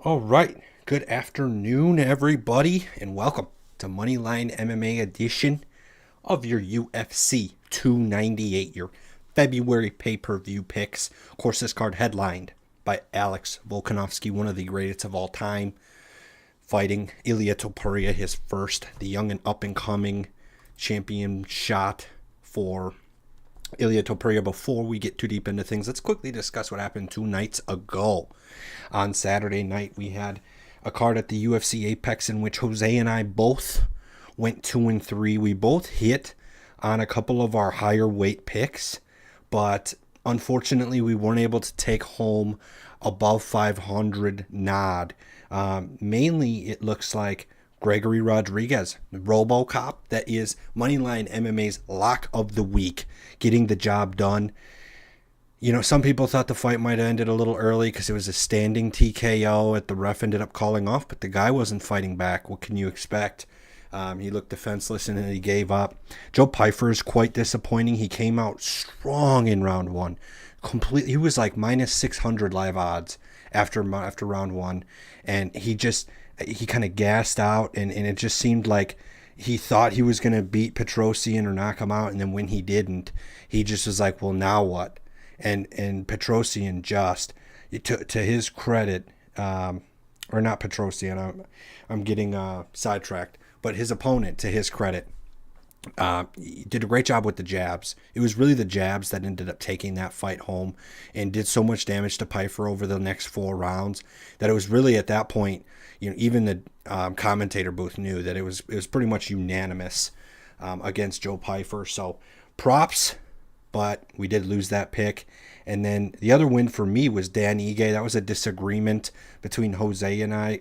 All right. Good afternoon, everybody, and welcome to Moneyline MMA edition of your UFC 298, your February pay-per-view picks. Of course, this card headlined by Alex Volkanovski, one of the greatest of all time, fighting Ilia Topuria, his first, the young and up-and-coming champion shot for Ilia Topuria. Before we get too deep into things, let's quickly discuss what happened 2 nights ago. On Saturday night, we had a card at the UFC Apex in which Jose and I both went 2-3. We both hit on a couple of our higher weight picks, but unfortunately, we weren't able to take home above 500 nod. Mainly, it looks like Gregory Rodriguez, RoboCop, that is Moneyline MMA's lock of the week, getting the job done. You know, some people thought the fight might have ended a little early because it was a standing TKO that the ref ended up calling off, but the guy wasn't fighting back. What can you expect? He looked defenseless and then he gave up. Joe Pyfer is quite disappointing. He came out strong in round one. Completely, he was like minus 600 live odds after round one, and he kind of gassed out, and it just seemed like he thought he was going to beat Petrosian or knock him out, and then when he didn't, he just was like, well, now what? And Petrosian just, to his credit, or not Petrosian, I'm getting sidetracked, but his opponent, to his credit, he did a great job with the jabs. It was really the jabs that ended up taking that fight home and did so much damage to Pyfer over the next 4 rounds that it was really at that point, you know, even the commentator booth knew that it was pretty much unanimous against Joe Pyfer. So props, but we did lose that pick. And then the other win for me was Dan Ige. That was a disagreement between Jose and I.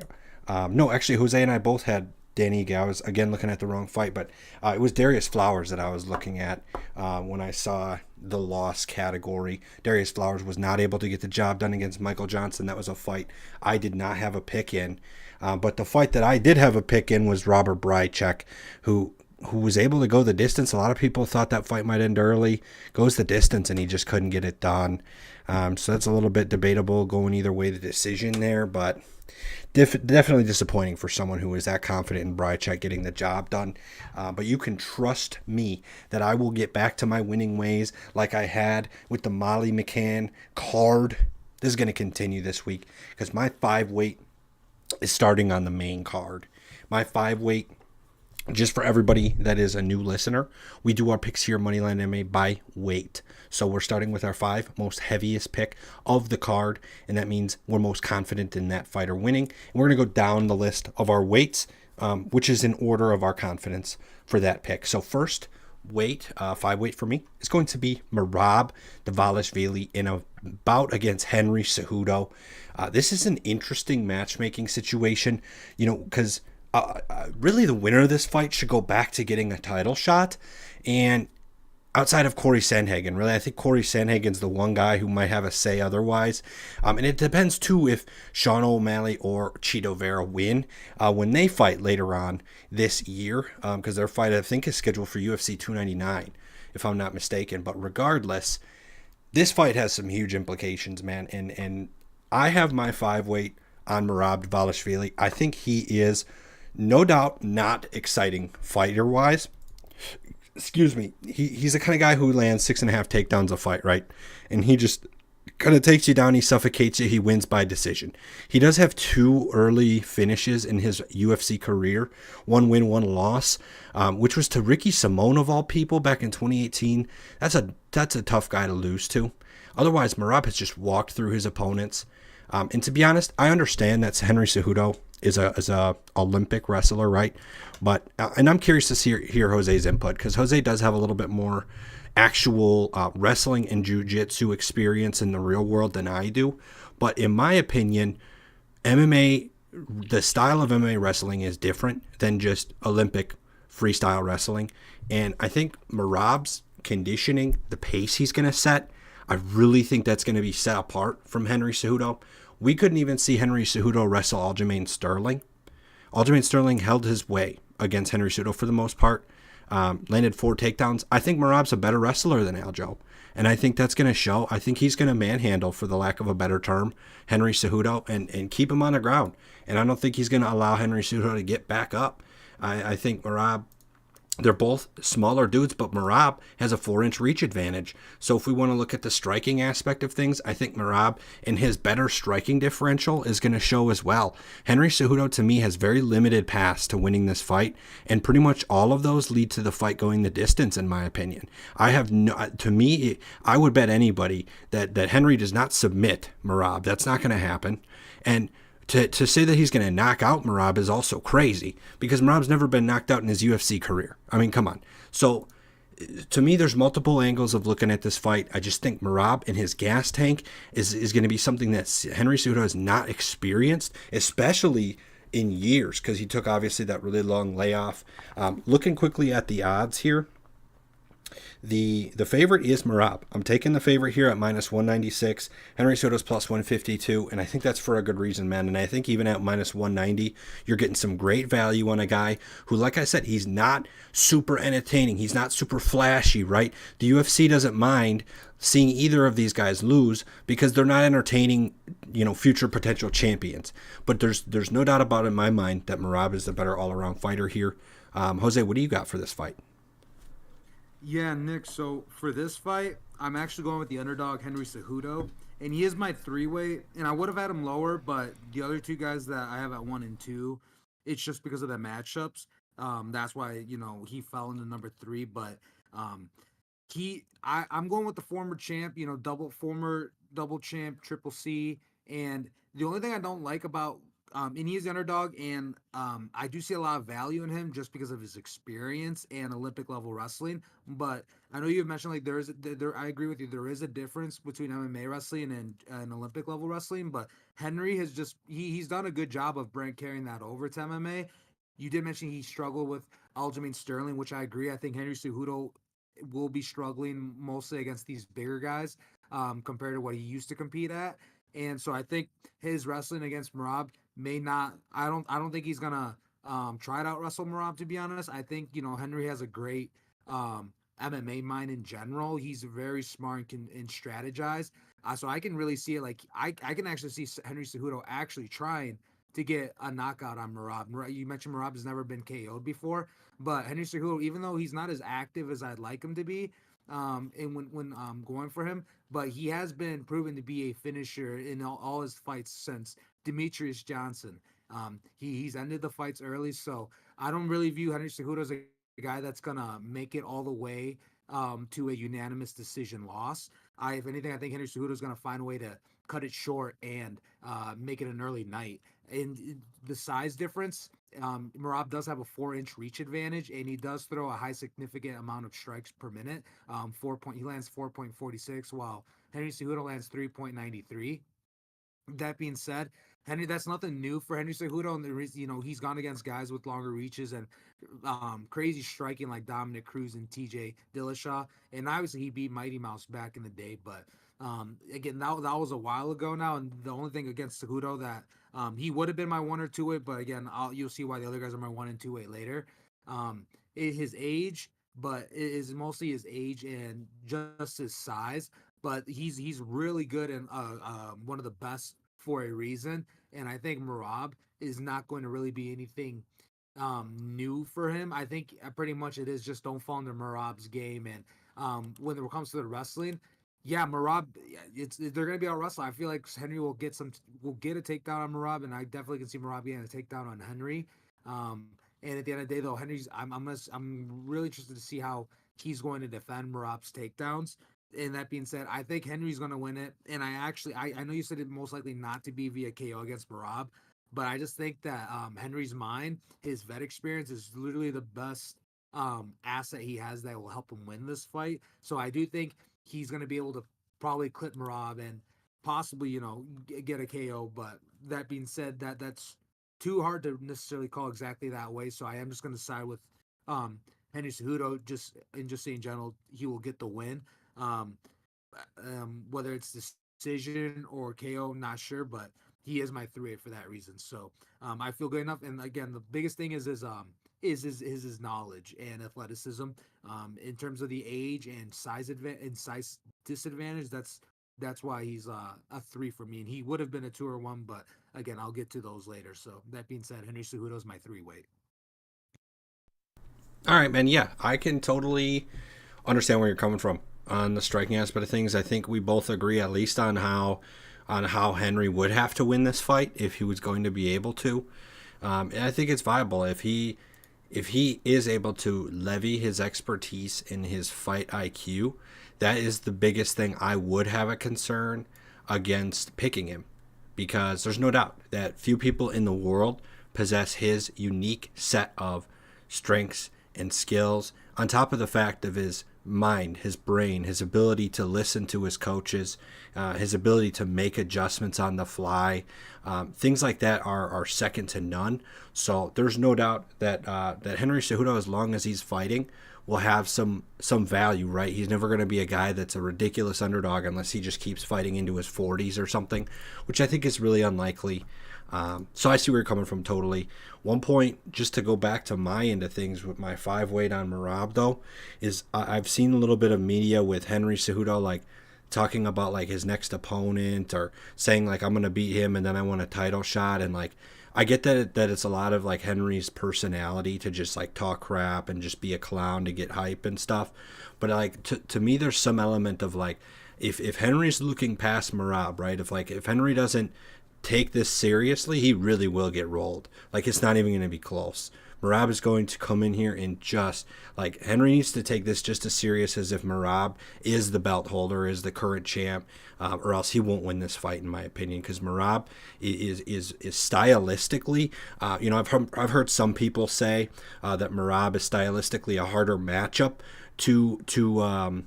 No, actually, Jose and I both had Dan Ige. I was, again, looking at the wrong fight, but it was Darius Flowers that I was looking at when I saw the loss category. Darius Flowers was not able to get the job done against Michael Johnson. That was a fight I did not have a pick in. But the fight that I did have a pick in was Robert Brychek, who was able to go the distance. A lot of people thought that fight might end early. Goes the distance, and he just couldn't get it done. So that's a little bit debatable going either way, the decision there, but definitely disappointing for someone who was that confident in Brychek getting the job done. But you can trust me that I will get back to my winning ways like I had with the Molly McCann card. This is going to continue this week because my 5-weight is starting on the main card. My 5-weight, just for everybody that is a new listener, we do our picks here at Moneyline MMA by weight. So we're starting with our 5 most heaviest pick of the card, and that means we're most confident in that fighter winning. And we're going to go down the list of our weights, which is in order of our confidence for that pick. So first weight, 5-weight for me, is going to be Merab Dvalishvili in a bout against Henry Cejudo. This is an interesting matchmaking situation, you know, because really the winner of this fight should go back to getting a title shot. And outside of Corey Sandhagen, really, I think Corey Sandhagen's the one guy who might have a say otherwise. And it depends, too, if Sean O'Malley or Chito Vera win when they fight later on this year, because their fight, I think, is scheduled for UFC 299, if I'm not mistaken. But regardless, this fight has some huge implications, man. And I have my 5-weight on Merab Dvalishvili. I think he is no doubt not exciting fighter-wise. Excuse me. He's the kind of guy who lands 6.5 takedowns a fight, right? And he just kind of takes you down. He suffocates you. He wins by decision. He does have 2 early finishes in his UFC career. 1 win, 1 loss, which was to Ricky Simone of all people back in 2018. That's a tough guy to lose to. Otherwise, Merab has just walked through his opponents. And to be honest, I understand that Henry Cejudo is a Olympic wrestler, right? But and I'm curious to hear Jose's input, because Jose does have a little bit more actual wrestling and jiu-jitsu experience in the real world than I do. But in my opinion, MMA, the style of MMA wrestling is different than just Olympic freestyle wrestling. And I think Merab's conditioning, the pace he's going to set, I really think that's going to be set apart from Henry Cejudo. We couldn't even see Henry Cejudo wrestle Aljamain Sterling. Aljamain Sterling held his way against Henry Cejudo for the most part. landed 4 takedowns. I think Merab's a better wrestler than Aljo. And I think that's going to show. I think he's going to manhandle, for the lack of a better term, Henry Cejudo and keep him on the ground. And I don't think he's going to allow Henry Cejudo to get back up. I think Merab, they're both smaller dudes, but Merab has a 4-inch reach advantage. So if we want to look at the striking aspect of things, I think Merab and his better striking differential is going to show as well. Henry Cejudo, to me, has very limited paths to winning this fight, and pretty much all of those lead to the fight going the distance, in my opinion. To me, I would bet anybody that Henry does not submit Merab. That's not going to happen. And to say that he's going to knock out Merab is also crazy, because Merab's never been knocked out in his UFC career. I mean, come on. So to me, there's multiple angles of looking at this fight. I just think Merab and his gas tank is going to be something that Henry Cejudo has not experienced, especially in years, because he took obviously that really long layoff. Looking quickly at the odds here, the favorite is Merab. I'm taking the favorite here at minus 196. Henry Cejudo's plus 152, and I think that's for a good reason, man. And I think even at minus 190, you're getting some great value on a guy who, like I said, he's not super entertaining. He's not super flashy, right? The UFC doesn't mind seeing either of these guys lose because they're not entertaining, future potential champions. But there's no doubt about it in my mind that Merab is the better all-around fighter here. Jose, what do you got for this fight? Yeah, Nick. So for this fight, I'm actually going with the underdog Henry Cejudo, and he is my three-way. And I would have had him lower, but the other two guys that I have at 1 and 2, it's just because of the matchups. That's why he fell into number 3. But I'm going with the former champ, former double champ, triple C. And the only thing I don't like about and he's the underdog, and I do see a lot of value in him just because of his experience and Olympic level wrestling. But I know you've mentioned like I agree with you. There is a difference between MMA wrestling and Olympic level wrestling. But Henry has just he's done a good job of carrying that over to MMA. You did mention he struggled with Aljamain Sterling, which I agree. I think Henry Cejudo will be struggling mostly against these bigger guys compared to what he used to compete at. And so I think his wrestling against Merab may not. I don't think he's gonna try to out wrestle Merab. To be honest, I think Henry has a great MMA mind in general. He's very smart and strategize. So I can really see it. Like I can actually see Henry Cejudo actually trying to get a knockout on Merab. You mentioned Merab has never been KO'd before, but Henry Cejudo, even though he's not as active as I'd like him to be, and when going for him, but he has been proven to be a finisher in all his fights since Demetrius Johnson. He's ended the fights early, so I don't really view Henry Cejudo as a guy that's gonna make it all the way to a unanimous decision loss. If anything, I think Henry Cejudo is gonna find a way to cut it short and make it an early night. And the size difference, Merab does have a 4-inch reach advantage, and he does throw a high significant amount of strikes per minute. He lands 4.46, while Henry Cejudo lands 3.93. That being said, that's nothing new for Henry Cejudo, and there is, he's gone against guys with longer reaches and crazy striking like Dominic Cruz and TJ Dillashaw, and obviously he beat Mighty Mouse back in the day, but again, that was a while ago now, and the only thing against Cejudo that he would have been my 1 or 2 weight, but again, you'll see why the other guys are my 1 and 2 weight later. His age, but it is mostly his age and just his size. But he's really good and one of the best for a reason. And I think Merab is not going to really be anything new for him. I think pretty much it is just don't fall into Merab's game. And when it comes to the wrestling, yeah, Merab, they're gonna be out wrestling. I feel like Henry will get a takedown on Merab, and I definitely can see Merab getting a takedown on Henry. And at the end of the day, though, I'm really interested to see how he's going to defend Merab's takedowns. And that being said, I think Henry's going to win it. And I know you said it most likely not to be via KO against Merab, but I just think that Henry's mind, his vet experience, is literally the best asset he has that will help him win this fight. So I do think he's going to be able to probably clip Merab and possibly, get a KO. But that being said, that's too hard to necessarily call exactly that way. So I am just going to side with um, Henry Cejudo. Just in general, he will get the win. Um, whether it's decision or KO, not sure, but he is my 3-8 for that reason. So I feel good enough. And again, the biggest thing is is his knowledge and athleticism. In terms of the age and size disadvantage, that's why he's a 3 for me, and he would have been a 2 or 1, but again, I'll get to those later. So that being said, Henry Cejudo is my 3 weight. All right, man. Yeah, I can totally understand where you're coming from on the striking aspect of things. I think we both agree at least on how Henry would have to win this fight if he was going to be able to. And I think it's viable if he is able to levy his expertise in his fight IQ. That is the biggest thing I would have a concern against picking him, because there's no doubt that few people in the world possess his unique set of strengths and skills, on top of the fact of his mind, his brain, his ability to listen to his coaches, his ability to make adjustments on the fly. Things like that are second to none. So there's no doubt that that Henry Cejudo, as long as he's fighting, will have some value, right? He's never going to be a guy that's a ridiculous underdog unless he just keeps fighting into his 40s or something, which I think is really unlikely. So I see where you're coming from totally. One point, just to go back to my end of things with my 5 weight on Marab, though, is I've seen a little bit of media with Henry Cejudo, like talking about like his next opponent, or saying like I'm gonna beat him and then I want a title shot, and like I get that it's a lot of like Henry's personality to just like talk crap and just be a clown to get hype and stuff, but like to me there's some element of like if Henry's looking past Marab, right? If Henry doesn't take this seriously, he really will get rolled. Like it's not even going to be close. Marab is going to come in here and just like Henry needs to take this just as serious as if Marab is the belt holder, is the current champ, or else he won't win this fight, in my opinion. Because Marab is stylistically, I've heard some people say that Marab is stylistically a harder matchup to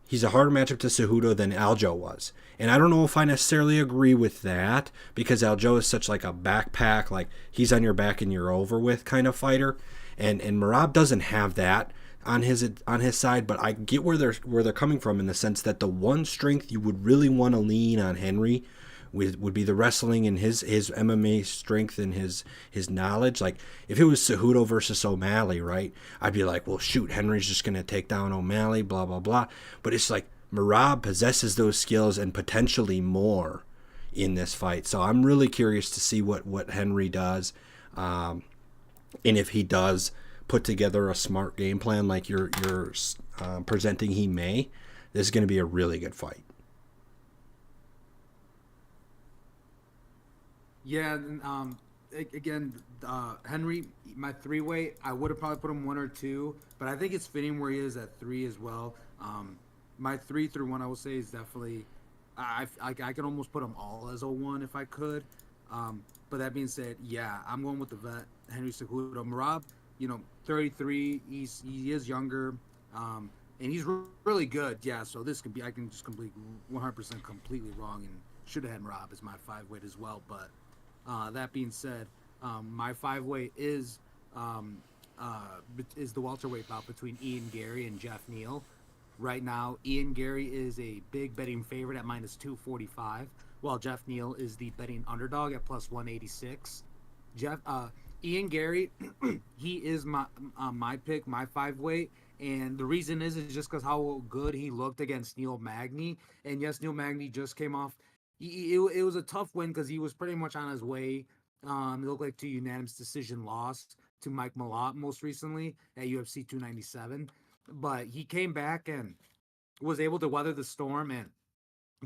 he's a harder matchup to Cejudo than Aljo was. And I don't know if I necessarily agree with that, because Aljo is such like a backpack, like he's on your back and you're over with kind of fighter. And Marab doesn't have that on his side, but I get where they're coming from, in the sense that the one strength you would really want to lean on Henry would be the wrestling and his MMA strength and his knowledge. Like if it was Cejudo versus O'Malley, right? I'd be like, well, shoot, Henry's just gonna take down O'Malley, blah blah blah. But it's like Marab possesses those skills and potentially more in this fight. So I'm really curious to see what Henry does, and if he does put together a smart game plan like you're presenting he may. This is going to be a really good fight. Yeah, and, again, Henry, my 3 weight, I would have probably put him 1 or 2, but I think it's fitting where he is at 3 as well. My 3 through 1, I will say, is definitely, I can almost put them all as a 1 if I could. But that being said, yeah, I'm going with the vet, Henry Cejudo. Marab, 33, he is younger, and he's really good. Yeah, so this could be, I can just complete 100% completely wrong, and should have had Marab as my 5 weight as well, but that being said, my 5 weight is the welterweight bout between Ian Gary and Jeff Neal. Right now, Ian Gary is a big betting favorite at minus 245, while Jeff Neal is the betting underdog at plus 186. Jeff Ian Gary, he is my pick, my 5 weight. And the reason is just because how good he looked against Neil Magny. And yes, Neil Magny just came off. It was a tough win because he was pretty much on his way. It looked like to unanimous decision loss to Mike Malott most recently at UFC 297. But he came back and was able to weather the storm and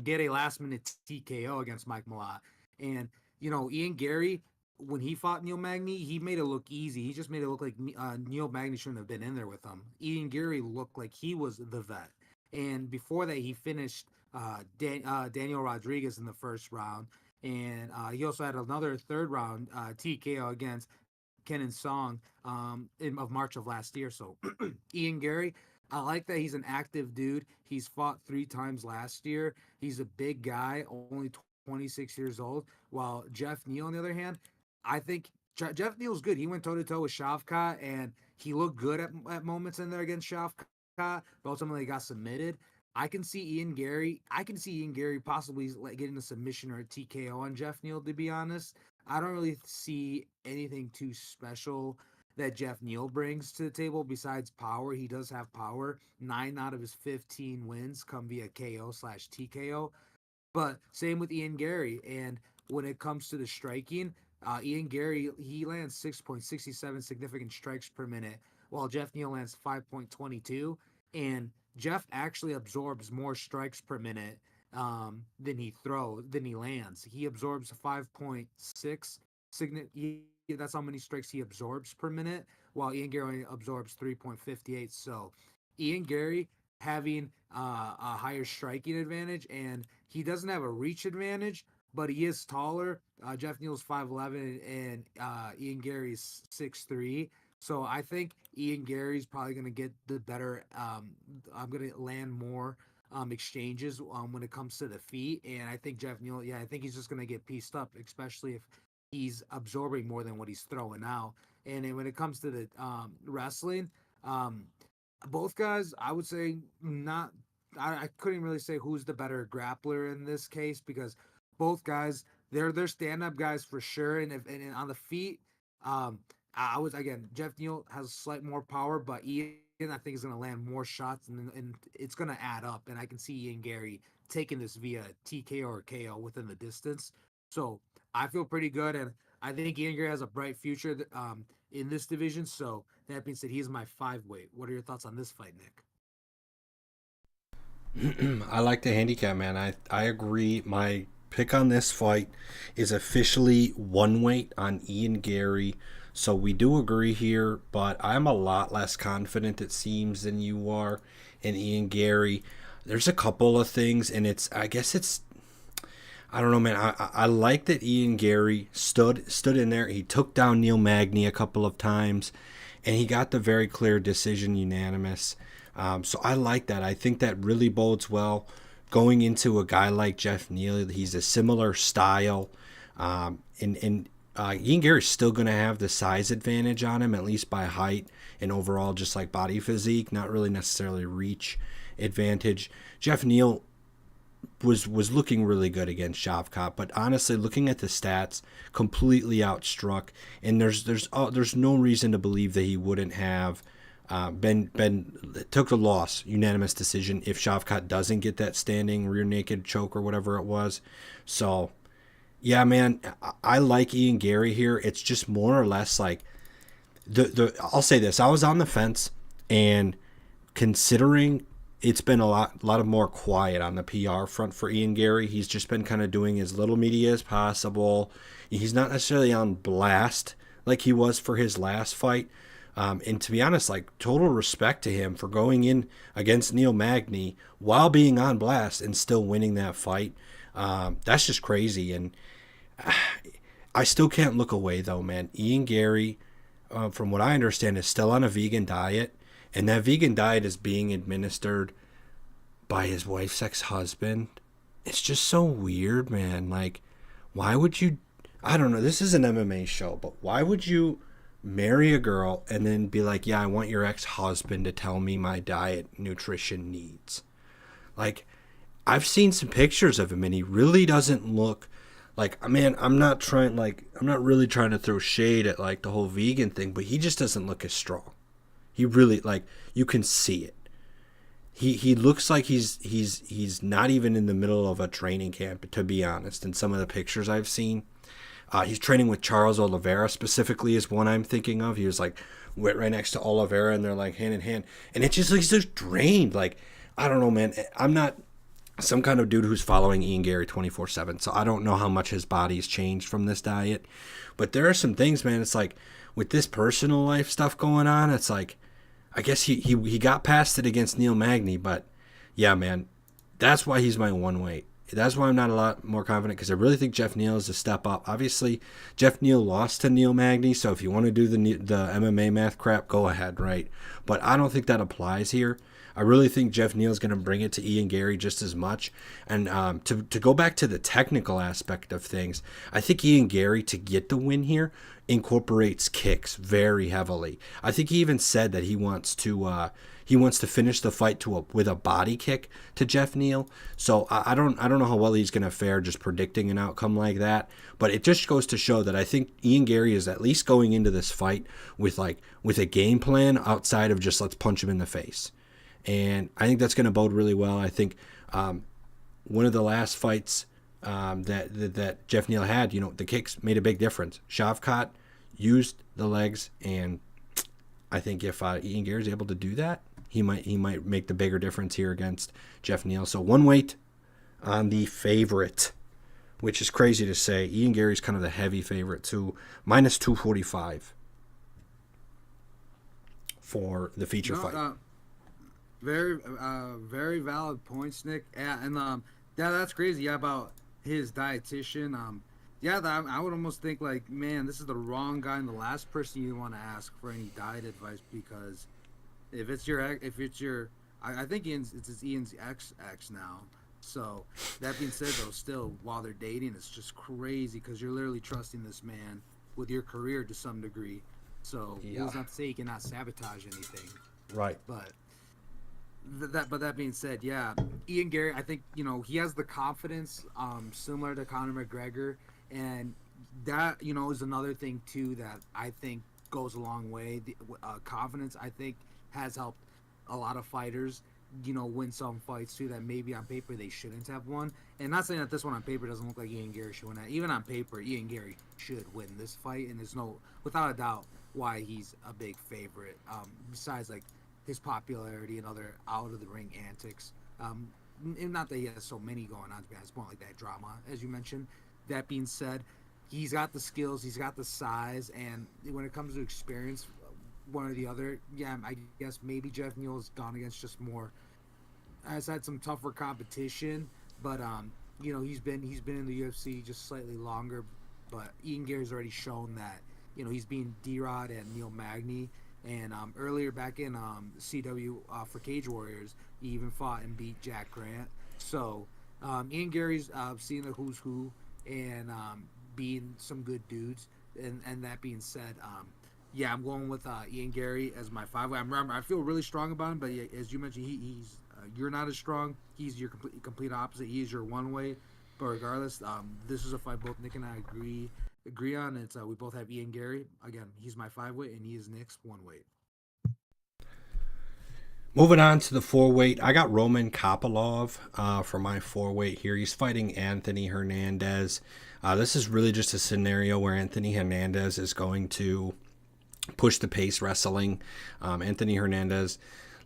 get a last minute TKO against Mike Malott. And, Ian Gary, when he fought Neil Magny, he made it look easy. He just made it look like Neil Magny shouldn't have been in there with him. Ian Gary looked like he was the vet. And before that, he finished Daniel Rodriguez in the first round. And he also had another third round TKO against Kenan Song of March of last year. So Ian Gary, I like that he's an active dude. He's fought 3 times last year. He's a big guy, only 26 years old. While Jeff Neal, on the other hand, I think Jeff Neal's good. He went toe to toe with Shavkat, and he looked good at moments in there against Shavkat, but ultimately got submitted. I can see Ian Gary. I can see Ian Gary possibly getting a submission or a TKO on Jeff Neal. To be honest, I don't really see anything too special that Jeff Neal brings to the table. Besides power, he does have power. 9 out of his 15 wins come via KO/TKO. But same with Ian Gary. And when it comes to the striking, Ian Gary, he lands 6.67 significant strikes per minute, while Jeff Neal lands 5.22. And Jeff actually absorbs more strikes per minute than he lands. He absorbs 5.6 that's how many strikes he absorbs per minute, while Ian Gary absorbs 3.58. So Ian Gary having a higher striking advantage, and he doesn't have a reach advantage, but he is taller. Jeff Neal's 5'11", and Ian Gary's 6'3". So I think Ian Gary's probably going to get the better. I'm going to land more exchanges when it comes to the feet, and I think Jeff Neal, yeah, I think he's just going to get pieced up, especially if he's absorbing more than what he's throwing out. And then when it comes to the wrestling, um, both guys, I would say not. I couldn't really say who's the better grappler in this case because both guys they're stand up guys for sure. And on the feet, I was again Jeff Neal has slight more power, but Ian I think is going to land more shots and it's going to add up. And I can see Ian Gary taking this via TKO or KO within the distance. So I feel pretty good, and I think Ian Gary has a bright future in this division. So that being said, he's my 5 weight. What are your thoughts on this fight, Nick? I like the handicap, man. I agree. My pick on this fight is officially one weight on Ian Gary. So we do agree here, but I'm a lot less confident, it seems, than you are in Ian Gary. There's a couple of things, and I guess it's, I don't know, man. I like that Ian Gary stood in there. He took down Neil Magny a couple of times, and he got the very clear decision, unanimous. So I like that. I think that really bodes well going into a guy like Jeff Neal. He's a similar style, and Ian Gary's still going to have the size advantage on him, at least by height and overall just like body physique, not really necessarily reach advantage. Jeff Neal was looking really good against Shavkat, but honestly, looking at the stats, completely outstruck, and there's no reason to believe that he wouldn't have took the loss, unanimous decision, if Shavkat doesn't get that standing rear naked choke or whatever it was. So yeah, man, I like Ian Gary here. It's just more or less like I'll say this. I was on the fence, and considering it's been a lot of more quiet on the PR front for Ian Gary. He's just been kind of doing as little media as possible. He's not necessarily on blast like he was for his last fight. And to be honest, like, total respect to him for going in against Neil Magny while being on blast and still winning that fight. That's just crazy. And I still can't look away, though, man. Ian Gary, from what I understand, is still on a vegan diet. And that vegan diet is being administered by his wife's ex-husband. It's just so weird, man. Like, why would you... I don't know. This is an MMA show, but why would you marry a girl and then be like, yeah, I want your ex-husband to tell me my diet nutrition needs? Like, I've seen some pictures of him, and he really doesn't look... Like, man, I'm not really trying to throw shade at, like, the whole vegan thing, but he just doesn't look as strong. He really, like, you can see it. He looks like he's not even in the middle of a training camp, to be honest, in some of the pictures I've seen. He's training with Charles Oliveira, specifically, is one I'm thinking of. He was, like, right next to Oliveira, and they're, like, hand in hand. And it just, he's just drained. Like, I don't know, man. I'm not some kind of dude who's following Ian Gary 24/7, so I don't know how much his body's changed from this diet. But there are some things, man. It's like, with this personal life stuff going on, it's like, I guess he got past it against Neil Magny, but yeah, man, that's why he's my one weight. That's why I'm not a lot more confident, because I really think Jeff Neal is a step up. Obviously, Jeff Neal lost to Neil Magny, so if you want to do the MMA math crap, go ahead, right? But I don't think that applies here. I really think Jeff Neal's going to bring it to Ian Gary just as much. And to go back to the technical aspect of things, I think Ian Gary, to get the win here, incorporates kicks very heavily. I think he even said that he wants to finish the fight with a body kick to Jeff Neal. So I don't know how well he's going to fare just predicting an outcome like that. But it just goes to show that I think Ian Gary is at least going into this fight with a game plan outside of just let's punch him in the face. And I think that's going to bode really well. I think one of the last fights that Jeff Neal had, the kicks made a big difference. Shavkat used the legs, and I think if Ian Gary is able to do that, he might make the bigger difference here against Jeff Neal. So one weight on the favorite, which is crazy to say. Ian Gary's kind of the heavy favorite too, minus 245 for the feature fight. Very valid points, Nick. Yeah, and that's crazy. Yeah, about his dietitian. I would almost think like, man, this is the wrong guy and the last person you want to ask for any diet advice, because if it's your, I think it's Ian's ex now. So that being said, though, still while they're dating, it's just crazy because you're literally trusting this man with your career to some degree. So it's not to say he cannot sabotage anything, right? But that being said, yeah, Ian Gary, I think he has the confidence, similar to Conor McGregor, and that is another thing too that I think goes a long way. The confidence, I think, has helped a lot of fighters, win some fights too that maybe on paper they shouldn't have won. And not saying that this one on paper doesn't look like Ian Gary should win that. Even on paper, Ian Gary should win this fight, and there's no, without a doubt, why he's a big favorite. Besides like his popularity and other out of the ring antics. And not that he has so many going on, to be honest, more like that drama, as you mentioned. That being said, he's got the skills, he's got the size, and when it comes to experience, one or the other, yeah, I guess maybe Jeff Neal's gone against just more, has had some tougher competition, but he's been in the UFC just slightly longer. But Ian Gary's already shown that he's being D-Rod and Neil Magny. And earlier back in CW for Cage Warriors, he even fought and beat Jack Grant. So Ian Gary's seeing the who's who and being some good dudes. And that being said, I'm going with Ian Gary as my 5-way. I feel really strong about him, but as you mentioned, he's you're not as strong. He's your complete opposite. He's your 1-way. But regardless, this is a fight both Nick and I agree on. It's we both have Ian Gary. Again, he's my 5-weight and he is Nick's 1-weight. Moving on to the 4-weight, I got Roman Kopylov for my 4-weight here. He's fighting Anthony Hernandez. This is really just a scenario where Anthony Hernandez is going to push the pace wrestling. Anthony Hernandez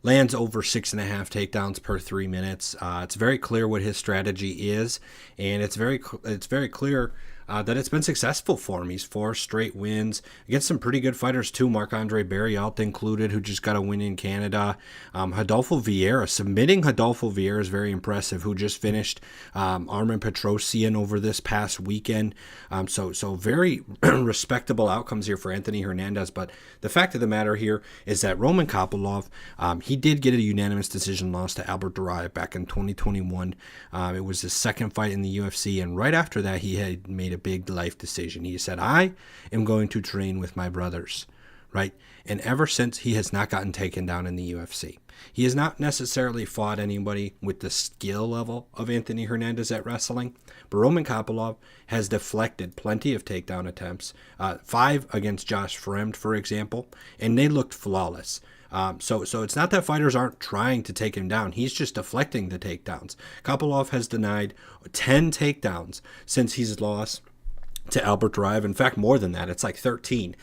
lands over 6.5 takedowns per 3 minutes. It's very clear what his strategy is, and it's very clear that it's been successful for him. He's 4 straight wins against some pretty good fighters too. Marc-Andre Barriault included, who just got a win in Canada. Rodolfo Vieira, submitting Rodolfo Vieira is very impressive, who just finished Armen Petrosyan over this past weekend. So very respectable outcomes here for Anthony Hernandez. But the fact of the matter here is that Roman Kopylov, he did get a unanimous decision loss to Albert Duraev back in 2021. It was his second fight in the UFC, and right after that, he had made a big life decision. He said, I am going to train with my brothers, right? And ever since, he has not gotten taken down in the UFC. He has not necessarily fought anybody with the skill level of Anthony Hernandez at wrestling, but Roman Kopylov has deflected plenty of takedown attempts, 5 against Josh Fremd, for example, and they looked flawless. So it's not that fighters aren't trying to take him down. He's just deflecting the takedowns. Kopylov has denied 10 takedowns since he's lost to Albert Duraev. In fact, more than that. It's like 13.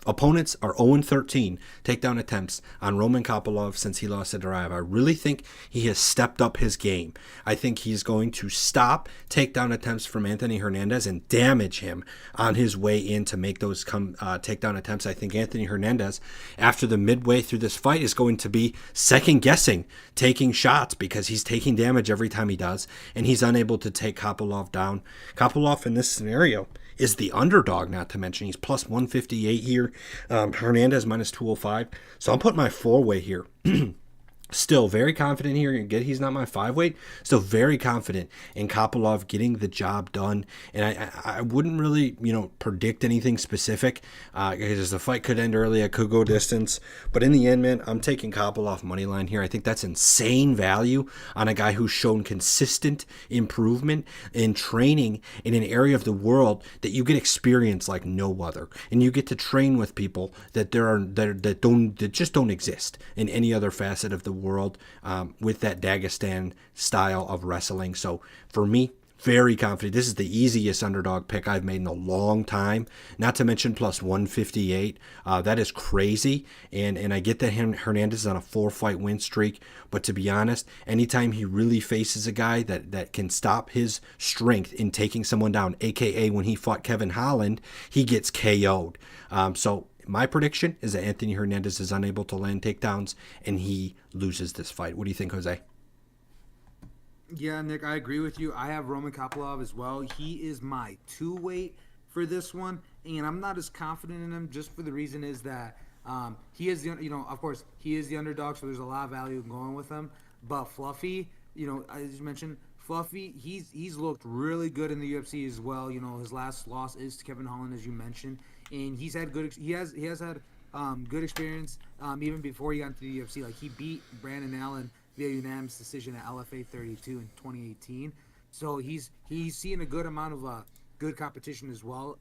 Opponents are 0-13 takedown attempts on Roman Kopylov since he lost to Duraev. I really think he has stepped up his game. I think he's going to stop takedown attempts from Anthony Hernandez and damage him on his way in to make those takedown attempts. I think Anthony Hernandez, after the midway through this fight, is going to be second-guessing taking shots because he's taking damage every time he does, and he's unable to take Kopylov down. Kopylov, in this scenario, is the underdog, not to mention he's plus 158 here. Hernandez minus 205. So I'm putting my 4-way here Still very confident here. Get he's not my 5 weight. Still very confident in Kopylov getting the job done. And I wouldn't really predict anything specific because the fight could end early. I could go distance, but in the end, man, I'm taking Kopylov money line here. I think that's insane value on a guy who's shown consistent improvement in training in an area of the world that you get experience like no other, and you get to train with people that that just don't exist in any other facet of the world with that Dagestan style of wrestling. So for me, very confident. This is the easiest underdog pick I've made in a long time. Not to mention plus 158. That is crazy. And I get that Hernandez is on a 4-fight win streak. But to be honest, anytime he really faces a guy that can stop his strength in taking someone down, aka when he fought Kevin Holland, he gets KO'd. So my prediction is that Anthony Hernandez is unable to land takedowns and he loses this fight. What do you think, Jose? Yeah, Nick, I agree with you. I have Roman Kopylov as well. He is my 2 weight for this one, and I'm not as confident in him just for the reason is that he is the of course he is the underdog, so there's a lot of value going with him. But Fluffy, as you mentioned, Fluffy, he's looked really good in the UFC as well. His last loss is to Kevin Holland, as you mentioned, and he has had good experience even before he got into the UFC. Like he beat Brandon Allen via unanimous decision at LFA 32 in 2018. So he's seen a good amount of good competition as well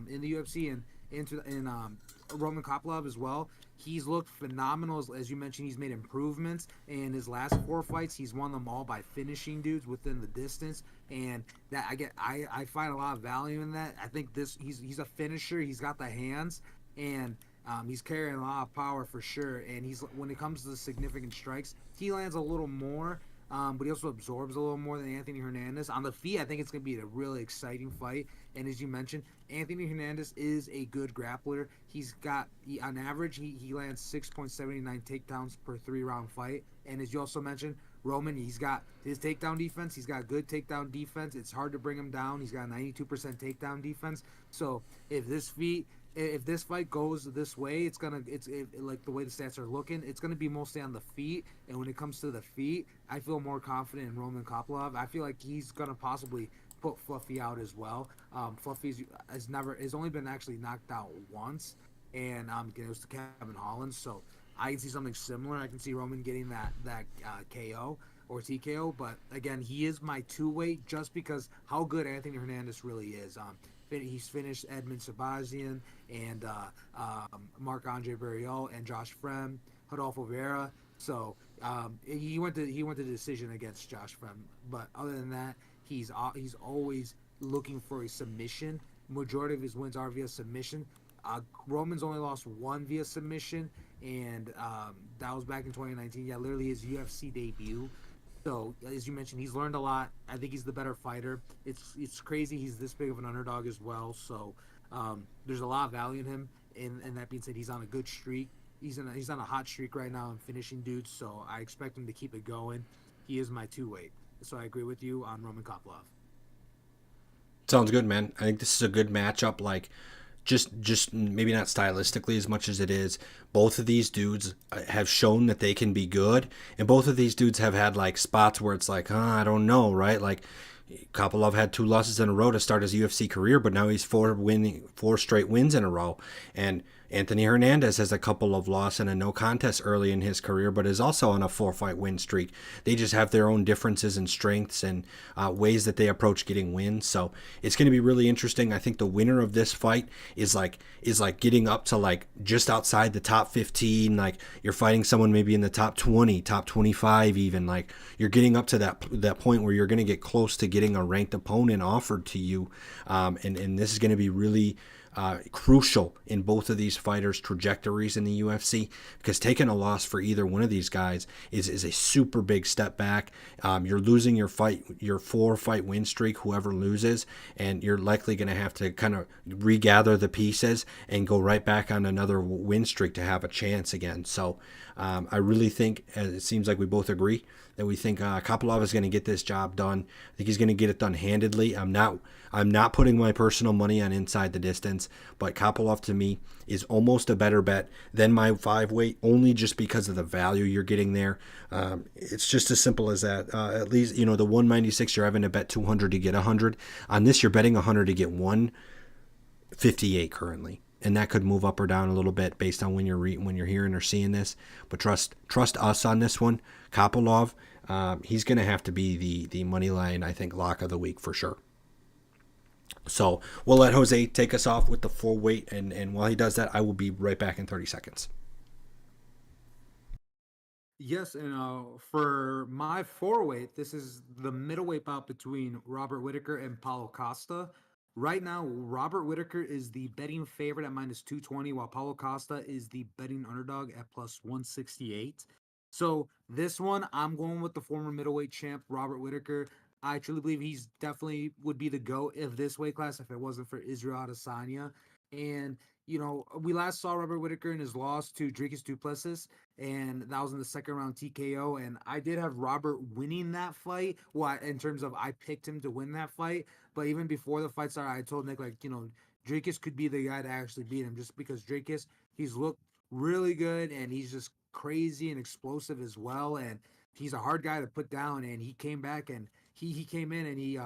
in the UFC and in Roman Kopylov as well. He's looked phenomenal, as you mentioned. He's made improvements in his last 4 fights. He's won them all by finishing dudes within the distance, and that I find a lot of value in that. I think he's a finisher. He's got the hands, and he's carrying a lot of power for sure. And when it comes to the significant strikes, he lands a little more. But he also absorbs a little more than Anthony Hernandez. On the feet, I think it's going to be a really exciting fight. And as you mentioned, Anthony Hernandez is a good grappler. On average, he lands 6.79 takedowns per 3-round fight. And as you also mentioned, Roman, he's got his takedown defense. He's got good takedown defense. It's hard to bring him down. He's got 92% takedown defense. So if this fight goes this way, it's like the way the stats are looking, it's gonna be mostly on the feet. And when it comes to the feet, I feel more confident in Roman Kopylov. I feel like he's gonna possibly put Fluffy out as well. Fluffy has only been actually knocked out once, and it was to Kevin Holland. So I can see something similar. I can see Roman getting that KO or TKO. But again, he is my 2-weight just because how good Anthony Hernandez really is. He's finished Edmund Sabazian and Marc-Andre Barriol and Josh Frem, Rodolfo Vera. So he went to decision against Josh Frem. But other than that, he's always looking for a submission. Majority of his wins are via submission. Roman's only lost one via submission, and that was back in 2019. Yeah, literally his UFC debut. So, as you mentioned, he's learned a lot. I think he's the better fighter. It's crazy he's this big of an underdog as well. So, there's a lot of value in him. And that being said, he's on a good streak. He's on a hot streak right now in finishing dudes. So, I expect him to keep it going. He is my 2-weight. So, I agree with you on Roman Kopylov. Sounds good, man. I think this is a good matchup. Like, just maybe not stylistically as much as it is. Both of these dudes have shown that they can be good, and both of these dudes have had like spots where it's like, I don't know, right? Like Kopylov had 2 losses in a row to start his UFC career, but now he's 4 straight wins in a row. And Anthony Hernandez has a couple of losses and a no contest early in his career, but is also on a 4-fight win streak. They just have their own differences and strengths and ways that they approach getting wins. So it's going to be really interesting. I think the winner of this fight is like getting up to like just outside the top 15. Like you're fighting someone maybe in the top 20, top 25 even. Like you're getting up to that point where you're going to get close to getting a ranked opponent offered to you. And this is going to be really crucial in both of these fighters' trajectories in the UFC, because taking a loss for either one of these guys is a super big step back. You're losing your 4-fight win streak, whoever loses, and you're likely going to have to kind of regather the pieces and go right back on another win streak to have a chance again. So I really think, as it seems like we both agree, that we think Kopylov is going to get this job done. I think he's going to get it done handedly. I'm not putting my personal money on inside the distance, but Kopylov to me is almost a better bet than my 5 weight, only just because of the value you're getting there. It's just as simple as that. At least the 196 you're having to bet 200 to get 100. On this you're betting 100 to get 158 currently, and that could move up or down a little bit based on when you're hearing or seeing this. But trust us on this one. Kopylov, he's going to have to be the money line, I think, lock of the week for sure. So we'll let Jose take us off with the 4 weight, and while he does that, I will be right back in 30 seconds. Yes, and for my 4 weight, this is the middleweight bout between Robert Whitaker and Paulo Costa. Right now, Robert Whitaker is the betting favorite at -220, while Paulo Costa is the betting underdog at +168. So this one, I'm going with the former middleweight champ Robert Whitaker. I truly believe he's definitely would be the GOAT of this weight class if it wasn't for Israel Adesanya. And we last saw Robert Whitaker in his loss to Dricus Du Plessis, and that was in the second round TKO. And I did have Robert winning that fight. Well, in terms of I picked him to win that fight, but even before the fight started, I told Nick Dricus could be the guy to actually beat him, just because Dricus he's looked really good and he's just crazy and explosive as well, and he's a hard guy to put down. And he came back and he came in and he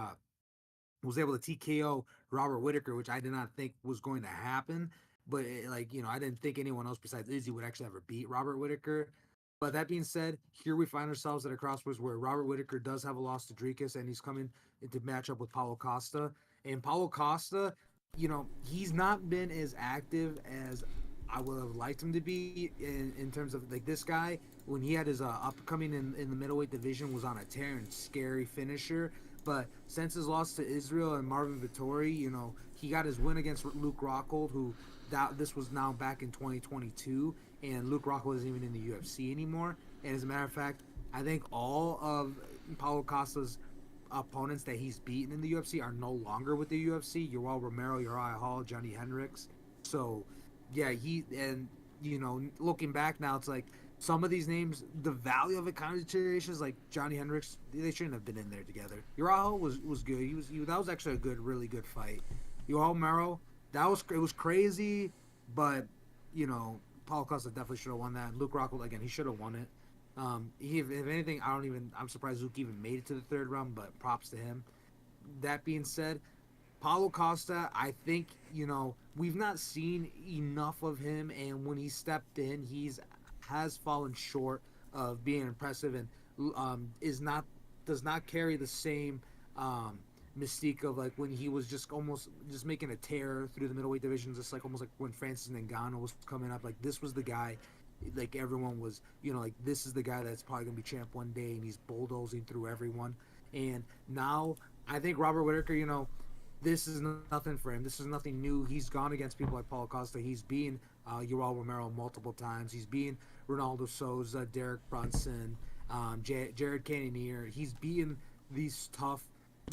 was able to TKO Robert Whitaker, which I did not think was going to happen. But I didn't think anyone else besides Izzy would actually ever beat Robert Whitaker. But that being said, here we find ourselves at a crossroads where Robert Whitaker does have a loss to Dricus, and he's coming into match up with Paulo Costa. And Paulo Costa, he's not been as active as I would have liked him to be in terms of like this guy when he had his upcoming in the middleweight division was on a tear and scary finisher. But since his loss to Israel and Marvin Vettori, he got his win against Luke Rockhold, who this was now back in 2022, and Luke Rockhold isn't even in the UFC anymore. And as a matter of fact, I think all of Paulo Costa's opponents that he's beaten in the UFC are no longer with the UFC. Yoel Romero, Uriah Hall, Johnny Hendricks. So, yeah, looking back now, it's like some of these names, the value of it kind of deteriorations. Like Johnny Hendricks, they shouldn't have been in there together. Uriah Hall was good. That was actually a really good fight. Yoel Romero, it was crazy, but Paul Costa definitely should have won that. And Luke Rockhold again, he should have won it. If anything, I'm surprised Luke even made it to the third round, but props to him. That being said, Paulo Costa, I think, we've not seen enough of him, and when he stepped in, has fallen short of being impressive, and does not carry the same mystique of like when he was just almost just making a tear through the middleweight division, just like almost like when Francis Ngannou was coming up. Like this was the guy, like everyone was, like this is the guy that's probably gonna be champ one day, and he's bulldozing through everyone. And now I think Robert Whitaker, this is nothing for him. This is nothing new. He's gone against people like Paulo Costa. He's beaten Yoel Romero multiple times. He's beaten Ronaldo Souza, Derek Brunson, Jared Cannonier. He's beaten these tough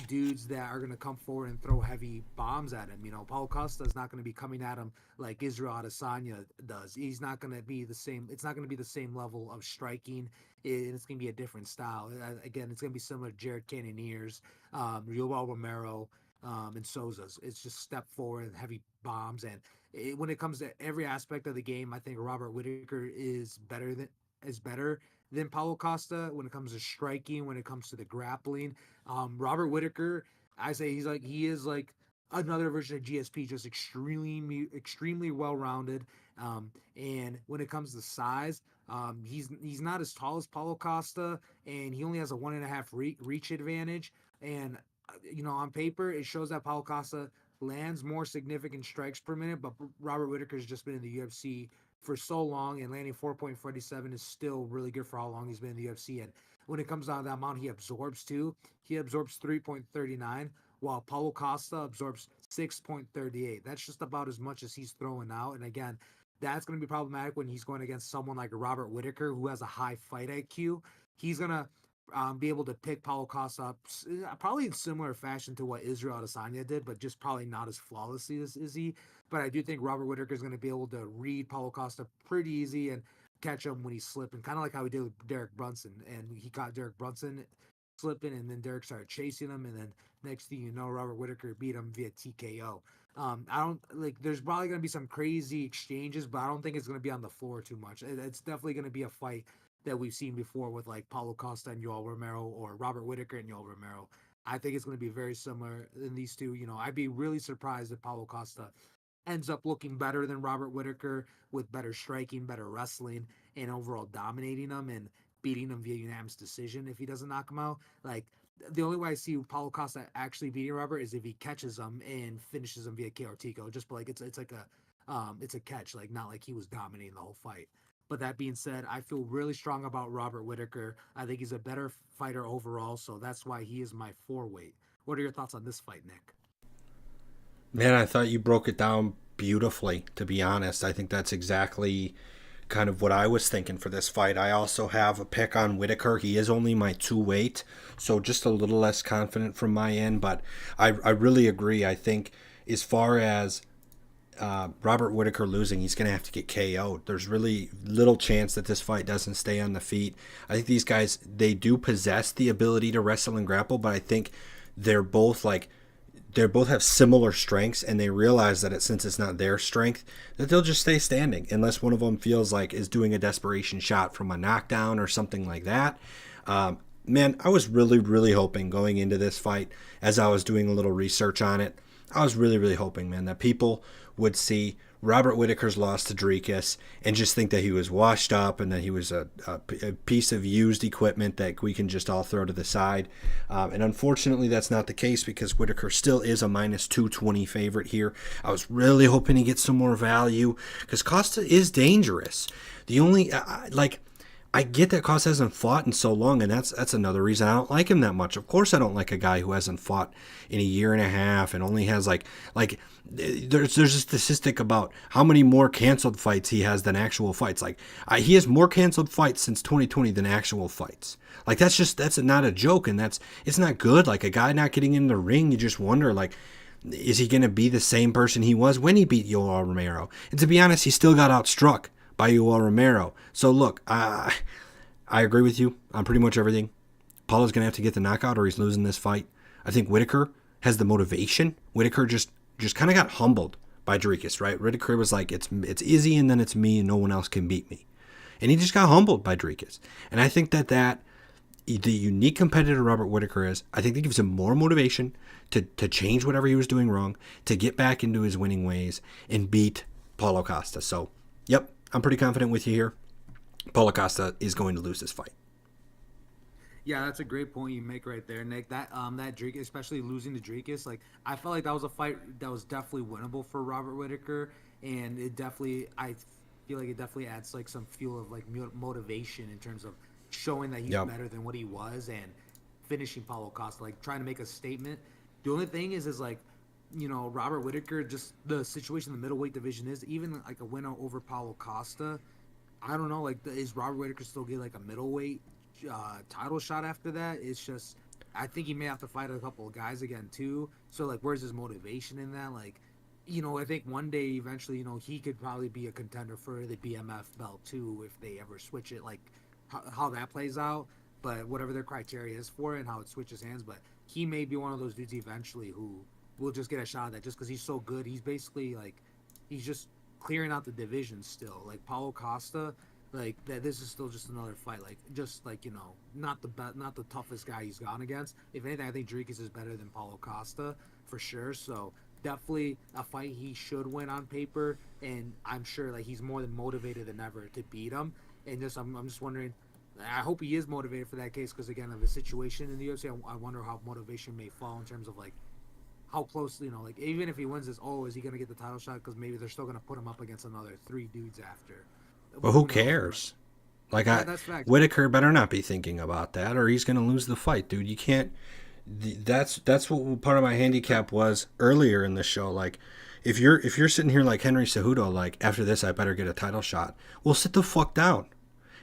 dudes that are going to come forward and throw heavy bombs at him. Paulo Costa is not going to be coming at him like Israel Adesanya does. He's not going to be the same. It's not going to be the same level of striking. It's going to be a different style. Again, it's going to be similar to Jared Cannonier's, Yoel Romero, and Souza's. It's just step forward and heavy bombs. And when it comes to every aspect of the game, I think Robert Whitaker is better than Paulo Costa when it comes to striking, when it comes to the grappling. Robert Whitaker, I say he is like another version of GSP, just extremely well rounded. And when it comes to size, he's not as tall as Paulo Costa, and he only has a 1.5 reach advantage. And on paper, it shows that Paulo Costa lands more significant strikes per minute, but Robert Whitaker's just been in the UFC for so long, and landing 4.47 is still really good for how long he's been in the UFC. And when it comes down to that amount he absorbs too, he absorbs 3.39, while Paulo Costa absorbs 6.38. That's just about as much as he's throwing out. And again, that's going to be problematic when he's going against someone like Robert Whitaker, who has a high fight IQ. He's going to be able to pick Paulo Costa up probably in similar fashion to what Israel Adesanya did, but just probably not as flawlessly as Izzy. But I do think Robert Whitaker is going to be able to read Paulo Costa pretty easy. And catch him when he's slipping, kind of like how he did with Derek Brunson, and he caught Derek Brunson slipping, and then Derek started chasing him, and then next thing you know, Robert Whitaker beat him via TKO. I don't like. There's probably gonna be some crazy exchanges, but I don't think it's gonna be on the floor too much. It's definitely gonna be a fight that we've seen before with like Paulo Costa and Yoel Romero, or Robert Whitaker and Yoel Romero. I think it's going to be very similar in these two. I'd be really surprised if Paulo Costa ends up looking better than Robert Whitaker with better striking, better wrestling, and overall dominating him and beating him via unanimous decision if he doesn't knock him out. Like, the only way I see Paulo Costa actually beating Robert is if he catches him and finishes him via KO TKO. Just like it's like it's a catch, like not like he was dominating the whole fight. But that being said, I feel really strong about Robert Whitaker. I think he's a better fighter overall, so that's why he is my four weight. What are your thoughts on this fight, Nick? Man, I thought you broke it down beautifully, to be honest. I think that's exactly kind of what I was thinking for this fight. I also have a pick on Whitaker. He is only my two weight, so just a little less confident from my end, but I really agree. I think as far as Robert Whitaker losing, he's going to have to get KO'd. There's really little chance that this fight doesn't stay on the feet. I think these guys, they do possess the ability to wrestle and grapple, but I think they're both like, they both have similar strengths, and they realize that since it's not their strength, that they'll just stay standing unless one of them feels like is doing a desperation shot from a knockdown or something like that. Man, I was really, really hoping going into this fight, as I was doing a little research on it, I was really, really hoping, man, that people would see Robert Whitaker's loss to Dricus and just think that he was washed up and that he was a piece of used equipment that we can just all throw to the side. And unfortunately, that's not the case because Whitaker still is a minus 220 favorite here. I was really hoping to get some more value because Costa is dangerous. The only, I get that Costa hasn't fought in so long, and that's another reason I don't like him that much. Of course, I don't like a guy who hasn't fought in a year and a half and only has like there's a statistic about how many more canceled fights he has than actual fights. Like he has more canceled fights since 2020 than actual fights. Like that's not a joke, and it's not good. Like a guy not getting in the ring, you just wonder like, is he going to be the same person he was when he beat Yoel Romero? And to be honest, he still got outstruck by Yoel Romero. So look, I agree with you on pretty much everything. Paulo's going to have to get the knockout or he's losing this fight. I think Whitaker has the motivation. Whitaker just kind of got humbled by Dricus, right? Whitaker was like, it's Izzy and then it's me and no one else can beat me. And he just got humbled by Dricus. And I think that the unique competitor Robert Whitaker is, I think that gives him more motivation to change whatever he was doing wrong, to get back into his winning ways and beat Paulo Costa. So, yep, I'm pretty confident with you here. Paulo Costa is going to lose this fight. Yeah, that's a great point you make right there, Nick. That Dricus, especially losing to Dricus, like I felt like that was a fight that was definitely winnable for Robert Whitaker, and I feel like it definitely adds like some fuel of like motivation in terms of showing that he's Yep. better than what he was and finishing Paulo Costa, like trying to make a statement. The only thing is like, Robert Whitaker, just the situation in the middleweight division is even like a winner over Paulo Costa. I don't know, like, is Robert Whitaker still get like a middleweight title shot after that? It's just, I think he may have to fight a couple of guys again too. So like, where's his motivation in that? Like, I think one day eventually, he could probably be a contender for the BMF belt too if they ever switch it. Like, how that plays out, but whatever their criteria is for it and how it switches hands. But he may be one of those dudes eventually who will just get a shot at that just because he's so good. He's basically like, he's just clearing out the division still. Like Paulo Costa, like that. This is still just another fight. Like just like not the toughest guy he's gone against. If anything, I think Dricus is better than Paulo Costa for sure. So definitely a fight he should win on paper, and I'm sure like he's more than motivated than ever to beat him. And just I'm just wondering. I hope he is motivated for that case because again of the situation in the UFC, I wonder how motivation may fall in terms of like how close, like even if he wins this, is he gonna get the title shot? Because maybe they're still gonna put him up against another three dudes after. But who cares? Like Yeah, that's fact. Whitaker better not be thinking about that, or he's going to lose the fight, dude. You can't. That's what part of my handicap was earlier in the show. Like, if you're sitting here like Henry Cejudo, like after this I better get a title shot. Well, sit the fuck down.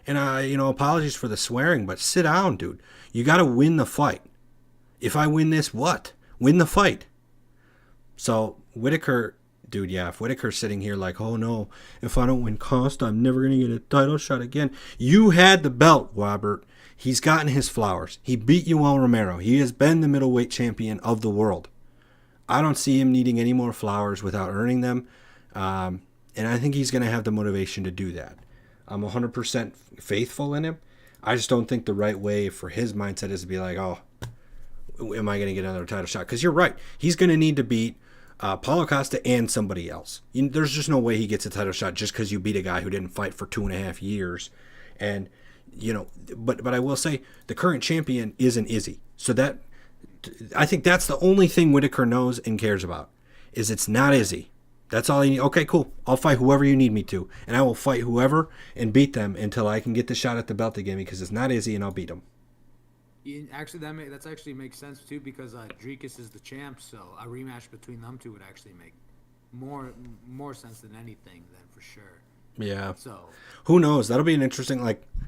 And apologies for the swearing, but sit down, dude. You got to win the fight. If I win this, what? Win the fight. So Whitaker Dude, yeah, if Whitaker's sitting here like, oh no, if I don't win Costa, I'm never going to get a title shot again. You had the belt, Robert. He's gotten his flowers. He beat Yoel Romero. He has been the middleweight champion of the world. I don't see him needing any more flowers without earning them. And I think he's going to have the motivation to do that. I'm 100% faithful in him. I just don't think the right way for his mindset is to be like, oh, am I going to get another title shot? Because you're right. He's going to need to beat Paulo Costa and somebody else. There's just no way he gets a title shot just because you beat a guy who didn't fight for 2.5 years. And, but I will say the current champion isn't Izzy. So that, I think that's the only thing Whitaker knows and cares about, is it's not Izzy. That's all you need. Okay, cool. I'll fight whoever you need me to. And I will fight whoever and beat them until I can get the shot at the belt again, because it's not Izzy and I'll beat him. Actually, that's actually makes sense too, because Dricus is the champ, so a rematch between them two would actually make more sense than anything, then for sure. Yeah. So who knows? That'll be an interesting,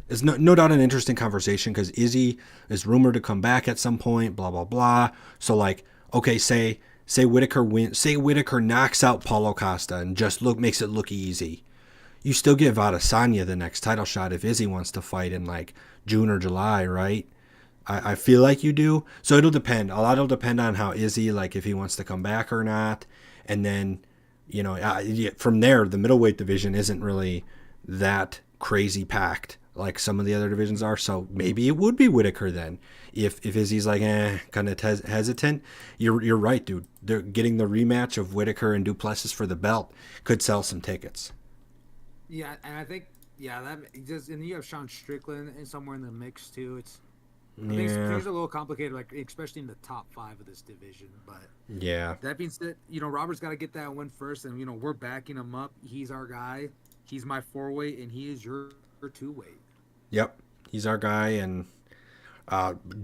it's no doubt an interesting conversation, because Izzy is rumored to come back at some point. Blah blah blah. So okay, say Whitaker wins. Say Whitaker knocks out Paulo Costa and just makes it look easy. You still give Adesanya the next title shot if Izzy wants to fight in June or July, right? I feel like you do. So it'll depend. A lot will depend on how Izzy, if he wants to come back or not. And then, from there, the middleweight division isn't really that crazy packed like some of the other divisions are. So maybe it would be Whitaker then. If Izzy's kind of hesitant, you're right, dude. They're getting the rematch of Whitaker and Duplessis for the belt could sell some tickets. Yeah, and I think that just, and you have Sean Strickland and somewhere in the mix too. I think things are a little complicated, especially in the top 5 of this division. But yeah, that being said, Robert's got to get that win first, and we're backing him up. He's our guy. He's my 4-weight, and he is your 2-weight. Yep, he's our guy, and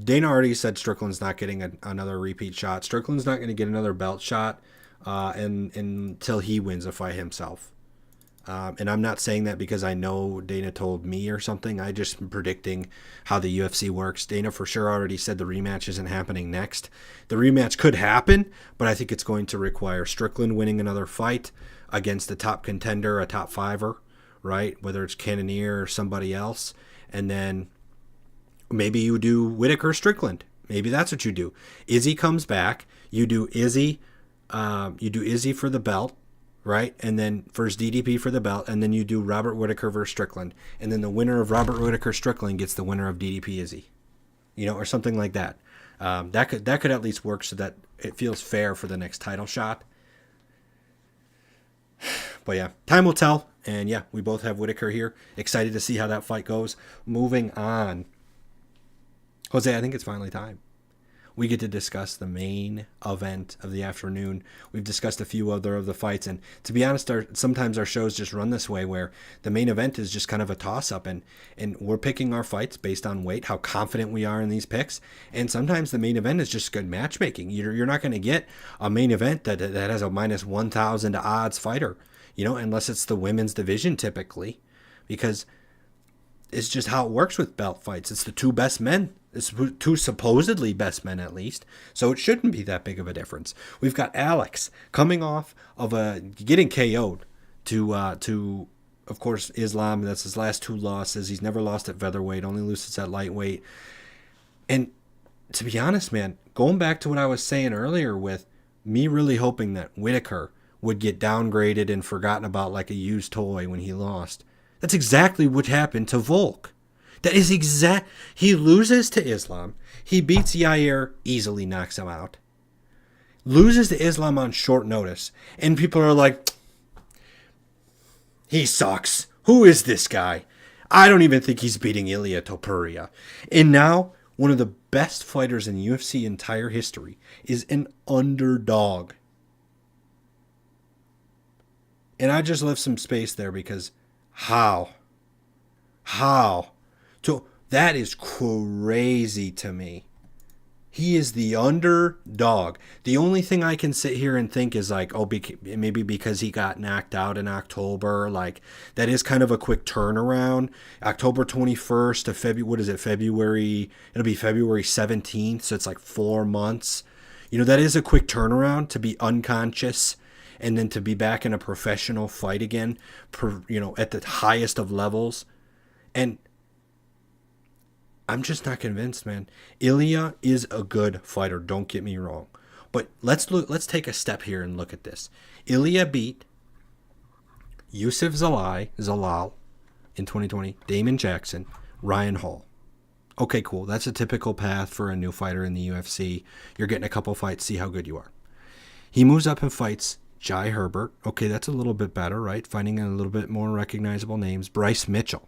Dana already said Strickland's not getting another repeat shot. Strickland's not going to get another belt shot, until he wins a fight himself. And I'm not saying that because I know Dana told me or something. I just am predicting how the UFC works. Dana for sure already said the rematch isn't happening next. The rematch could happen, but I think it's going to require Strickland winning another fight against a top contender, a top 5er, right? Whether it's Cannonier or somebody else. And then maybe you do Whitaker Strickland. Maybe that's what you do. Izzy comes back. You do Izzy for the belt. Right? And then first DDP for the belt, and then you do Robert Whitaker versus Strickland. And then the winner of Robert Whitaker Strickland gets the winner of DDP Izzy. Or something like that. That could at least work so that it feels fair for the next title shot. But yeah, time will tell. And yeah, we both have Whitaker here. Excited to see how that fight goes. Moving on. Jose, I think it's finally time. We get to discuss the main event of the afternoon. We've discussed a few other of the fights, and to be honest, sometimes our shows just run this way, where the main event is just kind of a toss-up, and we're picking our fights based on weight, how confident we are in these picks, and sometimes the main event is just good matchmaking. You're not going to get a main event that has a minus 1,000 odds fighter, unless it's the women's division typically, because it's just how it works with belt fights. It's the 2 best men. It's 2 supposedly best men, at least. So it shouldn't be that big of a difference. We've got Alex coming off of getting KO'd to of course, Islam. That's his last 2 losses. He's never lost at featherweight, only loses at lightweight. And to be honest, man, going back to what I was saying earlier with me really hoping that Whitaker would get downgraded and forgotten about like a used toy when he lost. That's exactly what happened to Volk. That is he loses to Islam. He beats Yair, easily knocks him out. Loses to Islam on short notice. And people are like, he sucks. Who is this guy? I don't even think he's beating Ilia Topuria. And now, one of the best fighters in UFC entire history is an underdog. And I just left some space there because how? That is crazy to me. He is the underdog. The only thing I can sit here and think is maybe because he got knocked out in October. That is kind of a quick turnaround. October 21st to February. It'll be February 17th. So it's 4 months. That is a quick turnaround to be unconscious and then to be back in a professional fight again, at the highest of levels. And I'm just not convinced, man. Ilya is a good fighter, don't get me wrong. But let's take a step here and look at this. Ilya beat Yusuf Zalal in 2020, Damon Jackson, Ryan Hall. Okay, cool. That's a typical path for a new fighter in the UFC. You're getting a couple fights, see how good you are. He moves up and fights Jai Herbert. Okay, that's a little bit better, right? Finding a little bit more recognizable names. Bryce Mitchell.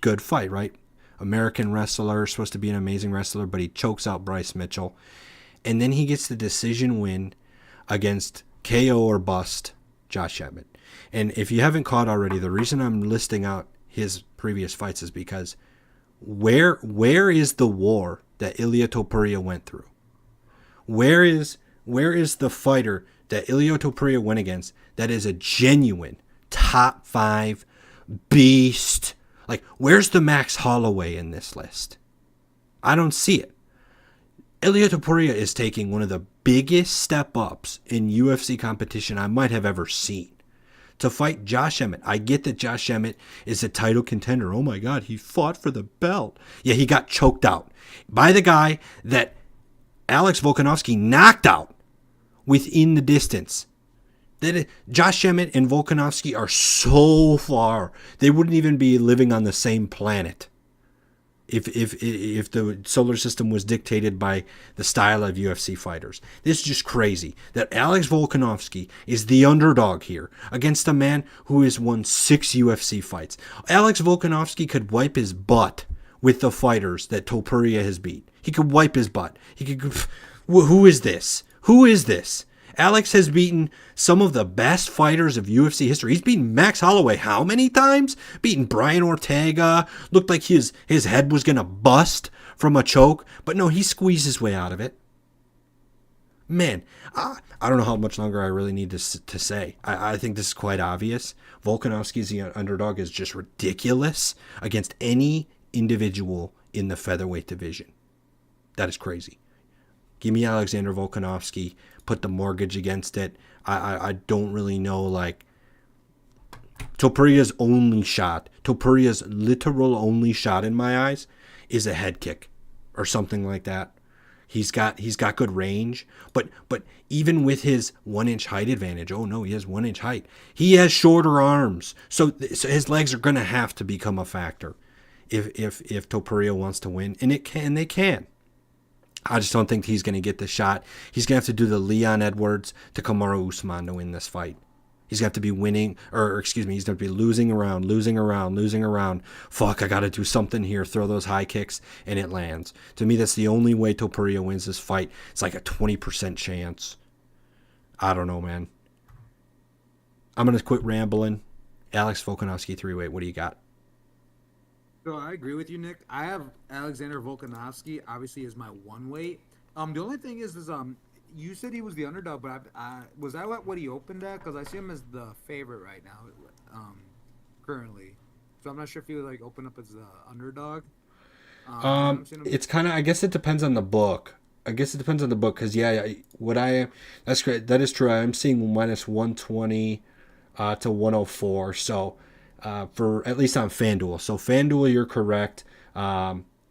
Good fight, right? American wrestler, supposed to be an amazing wrestler, but he chokes out Bryce Mitchell. And then he gets the decision win against KO or bust Josh Emmett. And if you haven't caught already, the reason I'm listing out his previous fights is because where is the war that Ilia Topuria went through? Where is the fighter that Ilia Topuria went against that is a genuine top 5 beast? Like, where's the Max Holloway in this list? I don't see it. Ilia Topuria is taking one of the biggest step ups in UFC competition I might have ever seen to fight Josh Emmett. I get that Josh Emmett is a title contender. Oh my God, he fought for the belt. Yeah, he got choked out by the guy that Alex Volkanovski knocked out within the distance. Josh Emmett and Volkanovski are so far, they wouldn't even be living on the same planet if the solar system was dictated by the style of UFC fighters. This is just crazy that Alex Volkanovski is the underdog here against a man who has won 6 UFC fights. Alex Volkanovski could wipe his butt with the fighters that Topuria has beat. He could wipe his butt. He could. Who is this? Who is this? Alex has beaten some of the best fighters of UFC history. He's beaten Max Holloway how many times? Beaten Brian Ortega. Looked like his head was going to bust from a choke. But no, he squeezed his way out of it. Man, I don't know how much longer I really need to say. I think this is quite obvious. Volkanovski's the underdog is just ridiculous against any individual in the featherweight division. That is crazy. Give me Alexander Volkanovski. Put the mortgage against it. I don't really know, like, Topuria's literal only shot in my eyes is a head kick or something like that. He's got good range, but even with his 1-inch height advantage, oh no, he has 1-inch height. He has shorter arms, so his legs are going to have to become a factor if Topuria wants to win, and they can. I just don't think he's going to get the shot. He's going to have to do the Leon Edwards to Kamaru Usman to win this fight. He's going to have to be winning, he's going to be losing around. Fuck, I got to do something here. Throw those high kicks, and it lands. To me, that's the only way Topuria wins this fight. It's like a 20% chance. I don't know, man. I'm going to quit rambling. Alex Volkanovski 3-weight. What do you got? So I agree with you, Nick. I have Alexander Volkanovski obviously as my 1-weight. The only thing is you said he was the underdog, but was that what he opened at? Because I see him as the favorite right now, currently. So I'm not sure if he would like open up as the underdog. It's kind of. I guess it depends on the book. Because that's great. That is true. I'm seeing minus 120 to 104. So. For at least on FanDuel. So FanDuel, you're correct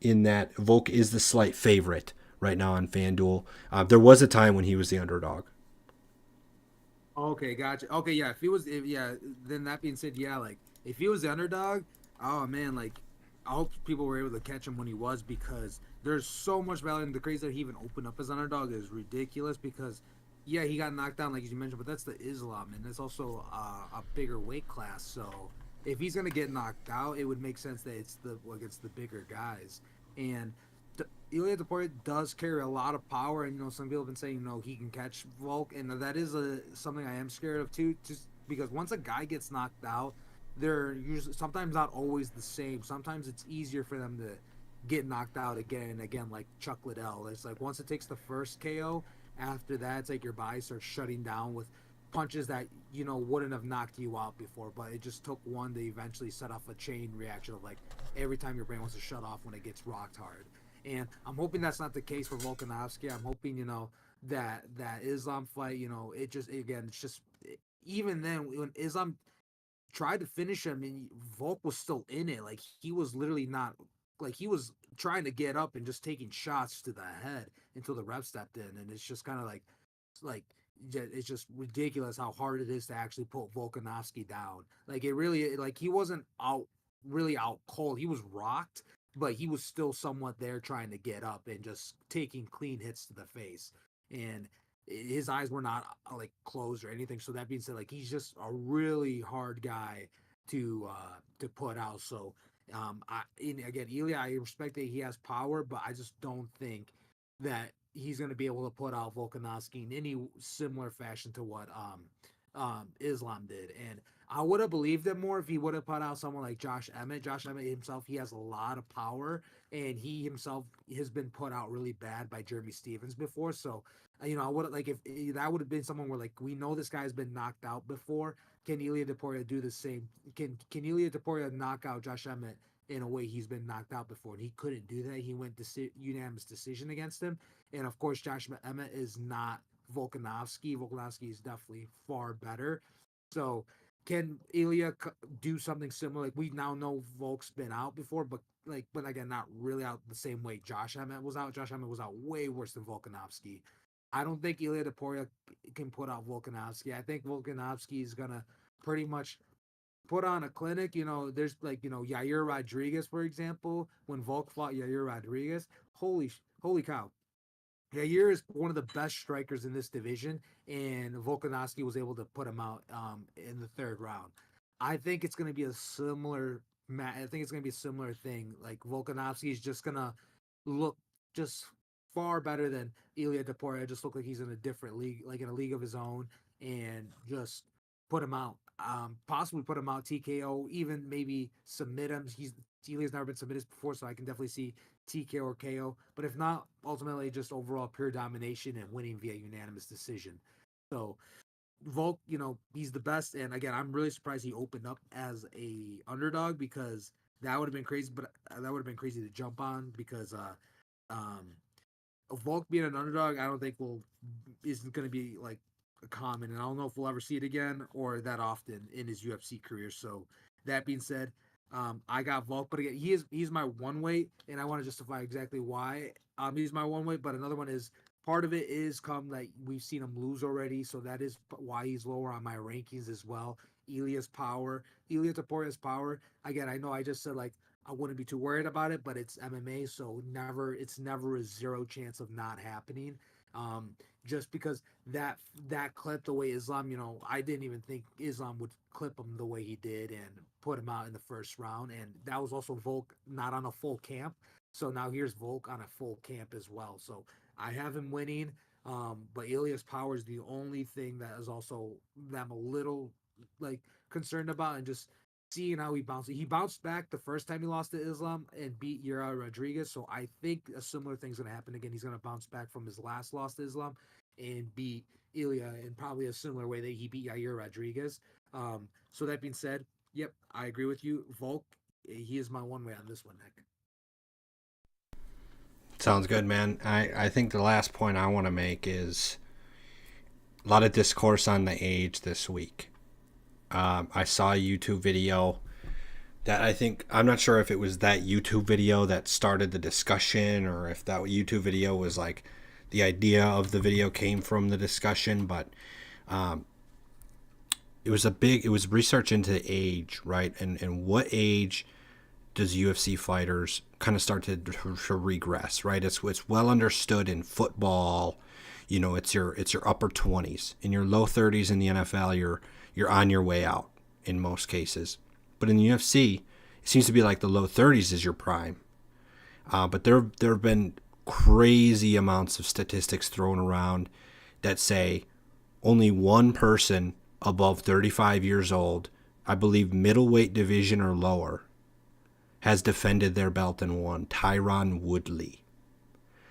in that Volk is the slight favorite right now on FanDuel. There was a time when he was the underdog. Okay, gotcha. Okay, yeah. Then that being said, yeah, like if he was the underdog, oh man, like I hope people were able to catch him when he was because there's so much value. And the crazy that he even opened up as underdog is ridiculous because. Yeah, he got knocked down like you mentioned, but that's the Islam, and it's also a bigger weight class. So if he's gonna get knocked out, it would make sense that it's against the bigger guys. And Ilia Topuria does carry a lot of power, and some people have been saying he can catch Volk, and that is something I am scared of too. Just because once a guy gets knocked out, they're usually sometimes not always the same. Sometimes it's easier for them to get knocked out again and again, like Chuck Liddell. It's like once it takes the first KO. After that, it's like your body starts shutting down with punches that wouldn't have knocked you out before, but it just took one to eventually set off a chain reaction of like every time your brain wants to shut off when it gets rocked hard. And I'm hoping that's not the case for Volkanovski. I'm hoping, that Islam fight, it just, again, it's just, even then when Islam tried to finish him, and Volk was still in it. Like, he was literally not, like, he was trying to get up and just taking shots to the head until the ref stepped in. And it's just kind of like it's just ridiculous how hard it is to actually put Volkanovski down. Like, it really, like, he wasn't really out cold. He was rocked, but he was still somewhat there trying to get up and just taking clean hits to the face. And his eyes were not like closed or anything. So that being said, like, he's just a really hard guy to put out. So again, Ilya, I respect that he has power, but I just don't think that he's going to be able to put out Volkanovski in any similar fashion to what Islam did. And I would have believed it more if he would have put out someone like Josh Emmett. Josh Emmett himself, he has a lot of power, and he himself has been put out really bad by Jeremy Stevens before. So, I would have, like, if that would have been someone where, like, we know this guy's been knocked out before. Can Ilya Topuria do the same? Can Ilya Topuria knock out Josh Emmett in a way he's been knocked out before? And he couldn't do that. He went unanimous decision against him. And of course, Josh Emmett is not Volkanovski. Volkanovski is definitely far better. So, can Ilya do something similar? Like, we now know Volk's been out before, but again, not really out the same way Josh Emmett was out. Josh Emmett was out way worse than Volkanovski. I don't think Ilya Topuria can put out Volkanovski. I think Volkanovski is gonna pretty much put on a clinic. There's, like, Yair Rodriguez, for example. When Volk fought Yair Rodriguez, holy cow, Yair is one of the best strikers in this division, and Volkanovski was able to put him out in the third round. I think it's going to be a similar. I think it's going to be a similar thing. Like, Volkanovski is just going to look just far better than Ilya Topuria. Just look like he's in a different league, like in a league of his own, and just put him out. Possibly put him out TKO, even maybe submit him. Ilya's never been submitted before, so I can definitely see TKO or KO. But if not, ultimately just overall pure domination and winning via unanimous decision. So Volk, he's the best. And again, I'm really surprised he opened up as a underdog, because that would have been crazy. But that would have been crazy to jump on, because um, Volk being an underdog, I don't think isn't going to be like common, and I don't know if we'll ever see it again or that often in his UFC career. So that being said, I got Volk, but again, he's my one weight, and I want to justify exactly why he's my one weight. But another one is, part of it is come that we've seen him lose already, so that is why he's lower on my rankings as well. Ilya Topuria's power. Again, I know I just said, like, I wouldn't be too worried about it, but it's MMA, so it's never a zero chance of not happening. Um, just because that clip the way Islam, I didn't even think Islam would clip him the way he did and put him out in the first round, and that was also Volk not on a full camp. So now here's Volk on a full camp as well. So I have him winning, but Ilya's power is the only thing that is also that I'm a little, like, concerned about, and just seeing how he bounced. He bounced back the first time he lost to Islam and beat Yair Rodriguez. So I think a similar thing's going to happen again. He's going to bounce back from his last loss to Islam and beat Ilya in probably a similar way that he beat Yair Rodriguez. So that being said, yep, I agree with you. Volk, he is my one way on this one, Nick. Sounds good, man. I think the last point I want to make is a lot of discourse on the age this week. I saw a YouTube video that I'm not sure if it was that YouTube video that started the discussion, or if that YouTube video was like the idea of the video came from the discussion, but it was research into age, right? And what age does UFC fighters kind of start to regress, right? It's well understood in football, it's your upper 20s. In your low 30s in the NFL, you're on your way out in most cases. But in the UFC, it seems to be like the low 30s is your prime. But there have been crazy amounts of statistics thrown around that say only one person above 35 years old, I believe middleweight division or lower, has defended their belt and won. Tyron Woodley.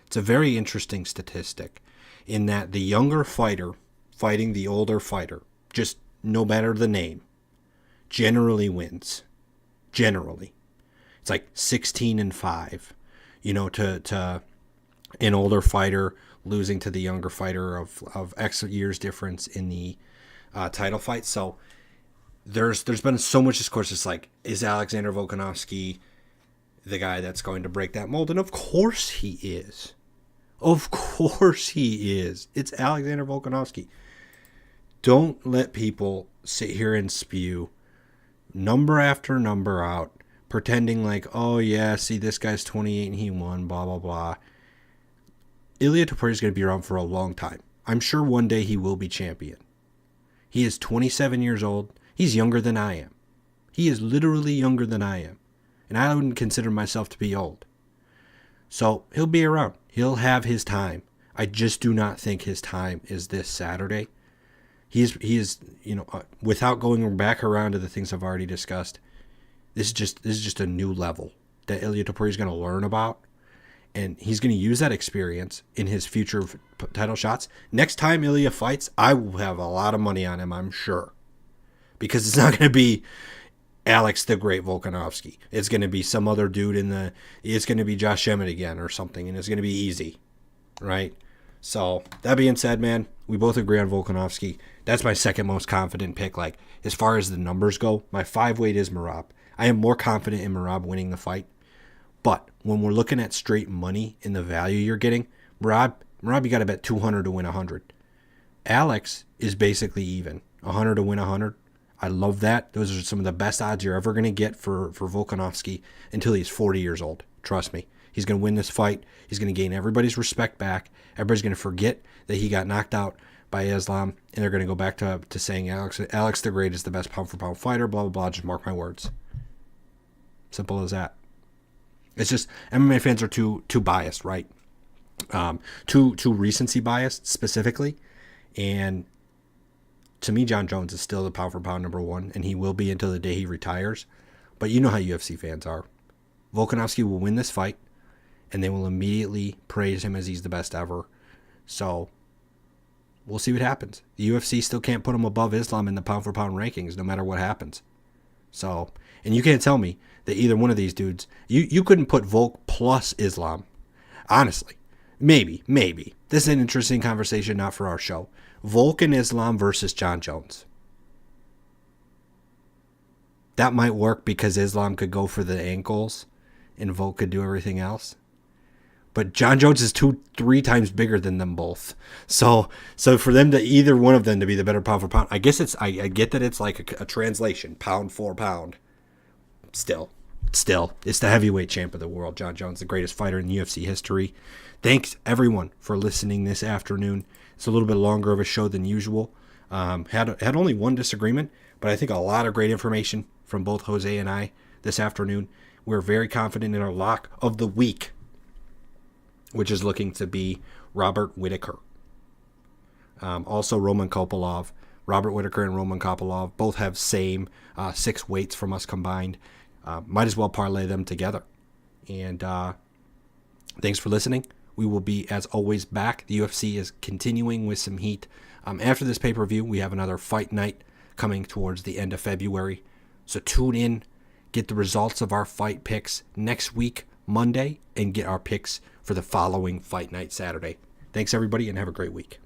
It's a very interesting statistic in that the younger fighter fighting the older fighter, just no matter the name, generally wins. Generally. It's like 16-5. to an older fighter losing to the younger fighter of X years difference in the title fight. So there's been so much discourse. It's like, is Alexander Volkanovski the guy that's going to break that mold? And of course he is. Of course he is. It's Alexander Volkanovski. Don't let people sit here and spew number after number out, pretending like, oh yeah, see, this guy's 28 and he won, blah, blah, blah. Ilia Topuria is going to be around for a long time. I'm sure one day he will be champion. He is 27 years old. He's younger than I am. He is literally younger than I am. And I wouldn't consider myself to be old. So he'll be around. He'll have his time. I just do not think his time is this Saturday. He is, without going back around to the things I've already discussed, this is just a new level that Ilia Topuria is going to learn about. And he's going to use that experience in his future title shots. Next time Ilia fights, I will have a lot of money on him, I'm sure. Because it's not going to be Alex the Great Volkanovski. It's going to be some other dude it's going to be Josh Emmett again or something, and it's going to be easy, right? So, that being said, man, we both agree on Volkanovski. That's my second most confident pick. Like, as far as the numbers go, my 5-weight is Merab. I am more confident in Merab winning the fight. But when we're looking at straight money in the value you're getting, Merab, you got to bet 200 to win 100. Alex is basically even. 100 to win 100. I love that. Those are some of the best odds you're ever going to get for Volkanovski until he's 40 years old. Trust me. He's going to win this fight. He's going to gain everybody's respect back. Everybody's going to forget that he got knocked out by Islam, and they're going to go back to saying Alex the Great is the best pound-for-pound fighter, blah, blah, blah. Just mark my words. Simple as that. It's just MMA fans are too biased, right? Too recency biased specifically. And to me, John Jones is still the pound-for-pound number one, and he will be until the day he retires. But you know how UFC fans are. Volkanovski will win this fight, and they will immediately praise him as he's the best ever. So we'll see what happens. The UFC still can't put him above Islam in the pound-for-pound rankings, no matter what happens. So, and you can't tell me that either one of these dudes, you couldn't put Volk plus Islam. Honestly. Maybe. This is an interesting conversation, not for our show. Volk and Islam versus John Jones. That might work because Islam could go for the ankles and Volk could do everything else. But John Jones is 2-3 times bigger than them both. So for them to either one of them to be the better pound for pound, I guess I get that it's like a translation, pound for pound. Still, it's the heavyweight champ of the world, John Jones, the greatest fighter in UFC history. Thanks, everyone, for listening this afternoon. It's a little bit longer of a show than usual. Had only one disagreement, but I think a lot of great information from both Jose and I this afternoon. We're very confident in our lock of the week, which is looking to be Robert Whittaker. Also Roman Kopylov. Robert Whittaker and Roman Kopylov both have same 6 weights from us combined. Might as well parlay them together. And thanks for listening. We will be, as always, back. The UFC is continuing with some heat. After this pay-per-view, we have another fight night coming towards the end of February. So tune in, get the results of our fight picks next week, Monday, and get our picks for the following fight night, Saturday. Thanks, everybody, and have a great week.